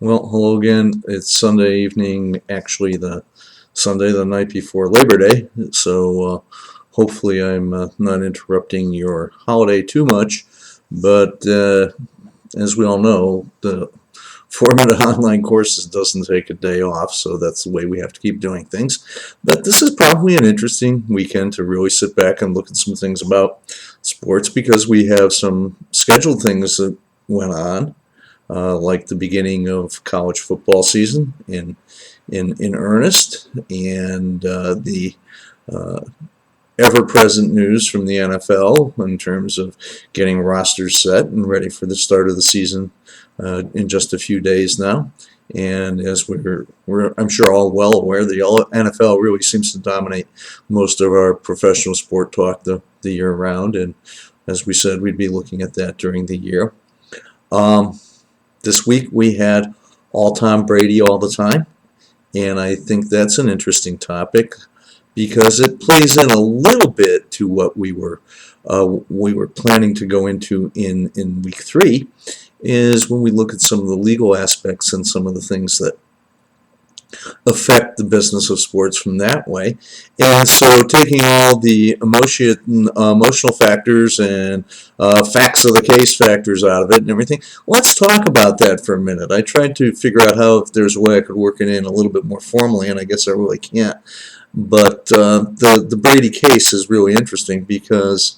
Well, hello again. It's Sunday evening, actually the Sunday the night before Labor Day, so hopefully I'm not interrupting your holiday too much. But as we all know, the format of online courses doesn't take a day off, so that's the way we have to keep doing things. But this is probably an interesting weekend to really sit back and look at some things about sports because we have some scheduled things that went on like the beginning of college football season in earnest, and the uh, ever-present news from the NFL in terms of getting rosters set and ready for the start of the season in just a few days now. And as we're I'm sure all well aware, the NFL really seems to dominate most of our professional sport talk the year round. And as we said, we'd be looking at that during the year. Um, this week we had all Tom Brady all the time, and I think that's an interesting topic because it plays in a little bit to what we were planning to go into in week 3, is when we look at some of the legal aspects and some of the things that affect the business of sports from that way. And so taking all the emotional factors and facts of the case factors out of it and everything, let's talk about that for a minute. I tried to figure out how, if there's a way I could work it in a little bit more formally, and I guess I really can't. But the Brady case is really interesting because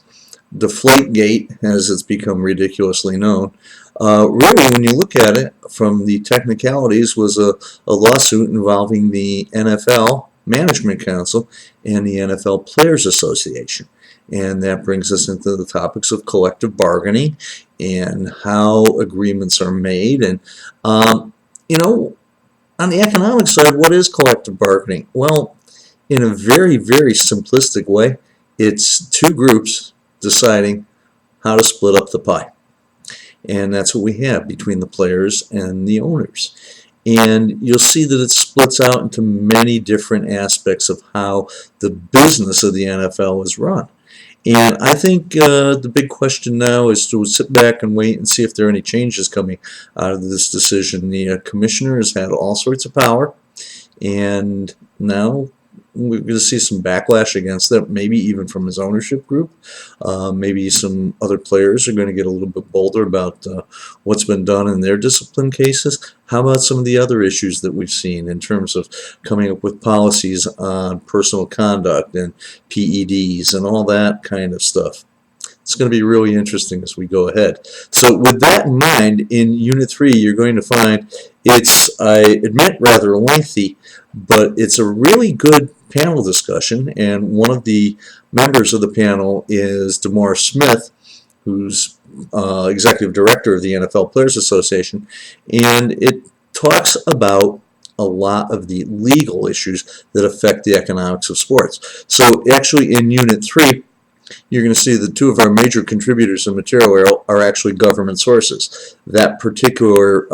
Deflategate, as it's become ridiculously known, really, when you look at it from the technicalities, was a lawsuit involving the NFL Management Council and the NFL Players Association. And that brings us into the topics of collective bargaining and how agreements are made. And, you know, on the economic side, what is collective bargaining? Well, in a very, very simplistic way, it's two groups deciding how to split up the pie. And that's what we have between the players and the owners. And you'll see that it splits out into many different aspects of how the business of the NFL is run. And I think the big question now is to sit back and wait and see if there are any changes coming out of this decision. The commissioner has had all sorts of power, and now we're going to see some backlash against that, maybe even from his ownership group. Maybe some other players are going to get a little bit bolder about what's been done in their discipline cases. How about some of the other issues that we've seen in terms of coming up with policies on personal conduct and PEDs and all that kind of stuff? It's going to be really interesting as we go ahead. So with that in mind, in Unit 3, you're going to find it's, I admit, rather lengthy, but it's a really good panel discussion, and one of the members of the panel is DeMar Smith, who's executive director of the NFL Players Association, and it talks about a lot of the legal issues that affect the economics of sports. So actually in Unit 3, you're going to see that two of our major contributors of material are actually government sources. That particular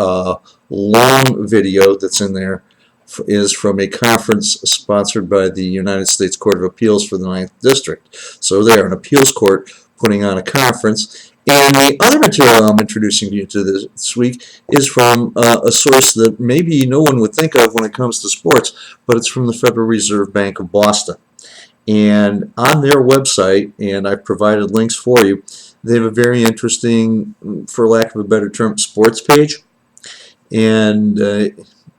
long video that's in there is from a conference sponsored by the United States Court of Appeals for the Ninth District. So they're an appeals court putting on a conference. And the other material I'm introducing you to this week is from a source that maybe no one would think of when it comes to sports, but it's from the Federal Reserve Bank of Boston. And on their website, and I've provided links for you, they have a very interesting, for lack of a better term, sports page. And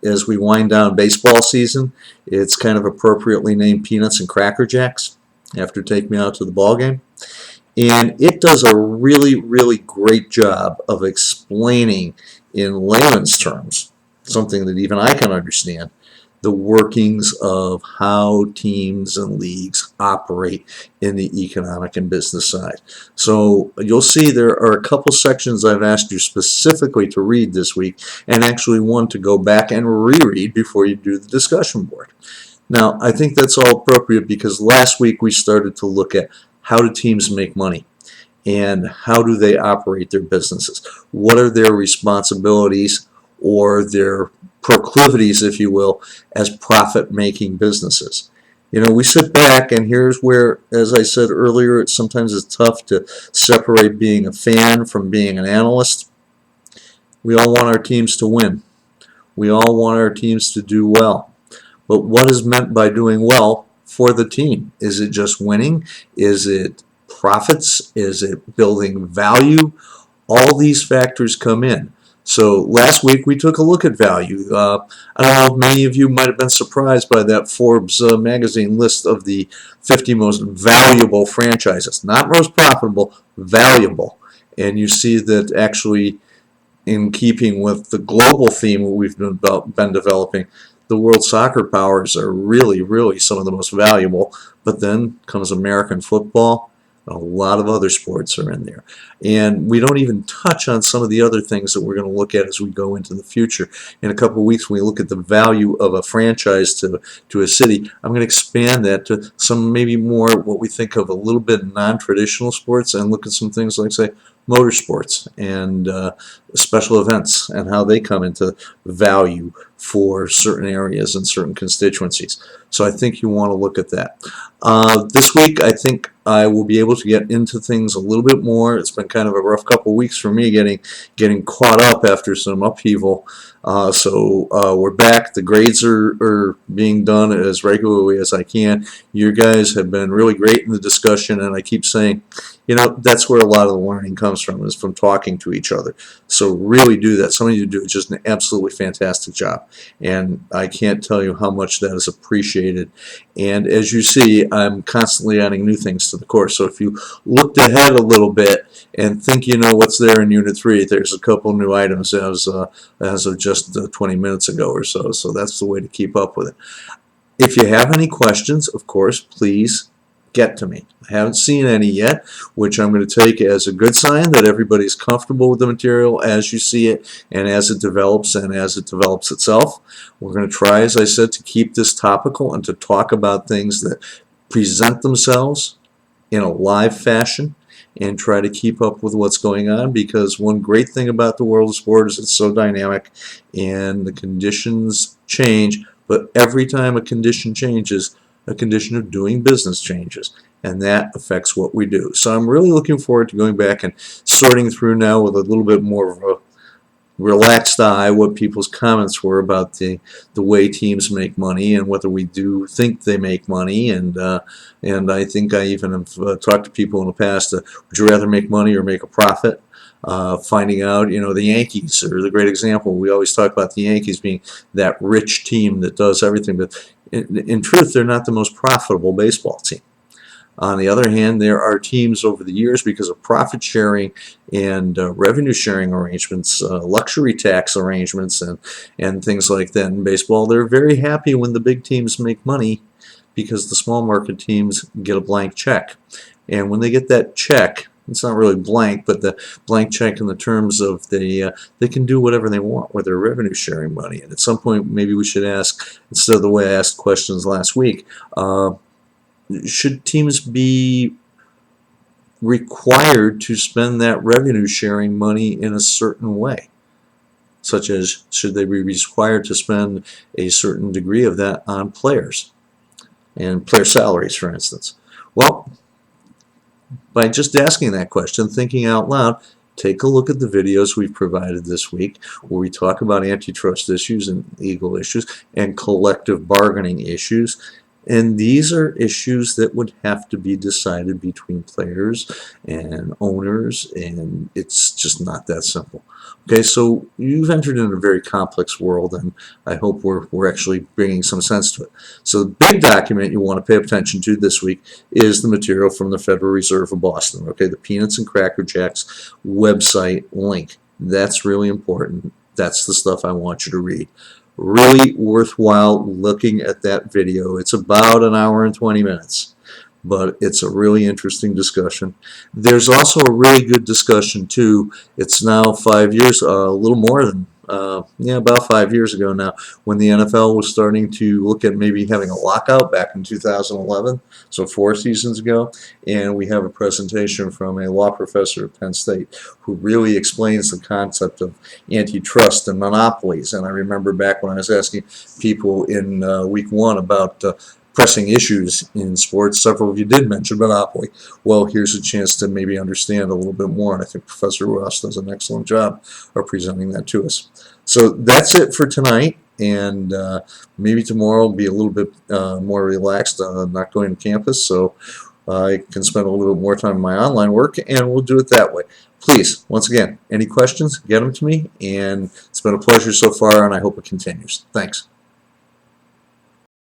as we wind down baseball season, it's kind of appropriately named Peanuts and Cracker Jacks after Take Me Out to the Ball Game. And it does a really, really great job of explaining in layman's terms, something that even I can understand, the workings of how teams and leagues operate in the economic and business side. So you'll see there are a couple sections I've asked you specifically to read this week, and actually one to go back and reread before you do the discussion board. Now, I think that's all appropriate because last week we started to look at how do teams make money and how do they operate their businesses. What are their responsibilities or their proclivities, if you will, as profit-making businesses. You know, we sit back, and here's where, as I said earlier, sometimes it's tough to separate being a fan from being an analyst. We all want our teams to win. We all want our teams to do well. But what is meant by doing well for the team? Is it just winning? Is it profits? Is it building value? All these factors come in. So last week we took a look at value. I don't know if many of you might have been surprised by that Forbes magazine list of the 50 most valuable franchises. Not most profitable, valuable. And you see that actually, in keeping with the global theme we've been developing, the world soccer powers are really, really some of the most valuable. But then comes American football. A lot of other sports are in there. And we don't even touch on some of the other things that we're going to look at as we go into the future. In a couple of weeks, when we look at the value of a franchise to a city, I'm going to expand that to some maybe more what we think of a little bit non-traditional sports, and look at some things like, say, motorsports and special events and how they come into value for certain areas and certain constituencies. So I think you want to look at that. This week, I think I will be able to get into things a little bit more. It's been kind of a rough couple of weeks for me getting caught up after some upheaval. So we're back. The grades are being done as regularly as I can. You guys have been really great in the discussion, and I keep saying, you know, that's where a lot of the learning comes from, is from talking to each other. So really do that. Some of you do just an absolutely fantastic job, and I can't tell you how much that is appreciated. And as you see, I'm constantly adding new things to the course. So if you looked ahead a little bit and think you know what's there in Unit 3, there's a couple new items as of just 20 minutes ago or so. So that's the way to keep up with it. If you have any questions, of course, please get to me. I haven't seen any yet, which I'm going to take as a good sign that everybody's comfortable with the material as you see it and as it develops and as it develops itself. We're going to try, as I said, to keep this topical and to talk about things that present themselves in a live fashion and try to keep up with what's going on, because one great thing about the world of sport is it's so dynamic and the conditions change, but every time a condition changes, a condition of doing business changes, and that affects what we do. So I'm really looking forward to going back and sorting through now with a little bit more of a relaxed eye what people's comments were about the way teams make money and whether we do think they make money. And I think I even have talked to people in the past, would you rather make money or make a profit? Finding out, you know, the Yankees are the great example. We always talk about the Yankees being that rich team that does everything, but in truth, they're not the most profitable baseball team. On the other hand, there are teams over the years, because of profit sharing and revenue sharing arrangements, luxury tax arrangements, and things like that in baseball, they're very happy when the big teams make money, because the small market teams get a blank check. And when they get that check, it's not really blank, but the blank check in the terms of they can do whatever they want with their revenue sharing money. And at some point, maybe we should ask, instead of the way I asked questions last week, should teams be required to spend that revenue sharing money in a certain way? Such as, should they be required to spend a certain degree of that on players and player salaries, for instance? Well, by just asking that question, thinking out loud, take a look at the videos we've provided this week where we talk about antitrust issues and legal issues and collective bargaining issues. And these are issues that would have to be decided between players and owners, and it's just not that simple. Okay, so you've entered in a very complex world, and I hope we're actually bringing some sense to it. So the big document you want to pay attention to this week is the material from the Federal Reserve of Boston, okay, the Peanuts and Cracker Jacks website link. That's really important. That's the stuff I want you to read. Really worthwhile looking at that video. It's about an hour and 20 minutes, but it's a really interesting discussion. There's also a really good discussion too. It's now 5 years, a little more than, about 5 years ago now, when the NFL was starting to look at maybe having a lockout back in 2011, so 4 seasons ago. And we have a presentation from a law professor at Penn State who really explains the concept of antitrust and monopolies. And I remember back when I was asking people in week 1 about pressing issues in sports, several of you did mention monopoly. Well, here's a chance to maybe understand a little bit more, and I think Professor Ross does an excellent job of presenting that to us. So that's it for tonight. and maybe tomorrow will be a little bit more relaxed, not going to campus, so I can spend a little bit more time on my online work, and we'll do it that way. Please, once again, any questions, get them to me, and it's been a pleasure so far, and I hope it continues. Thanks.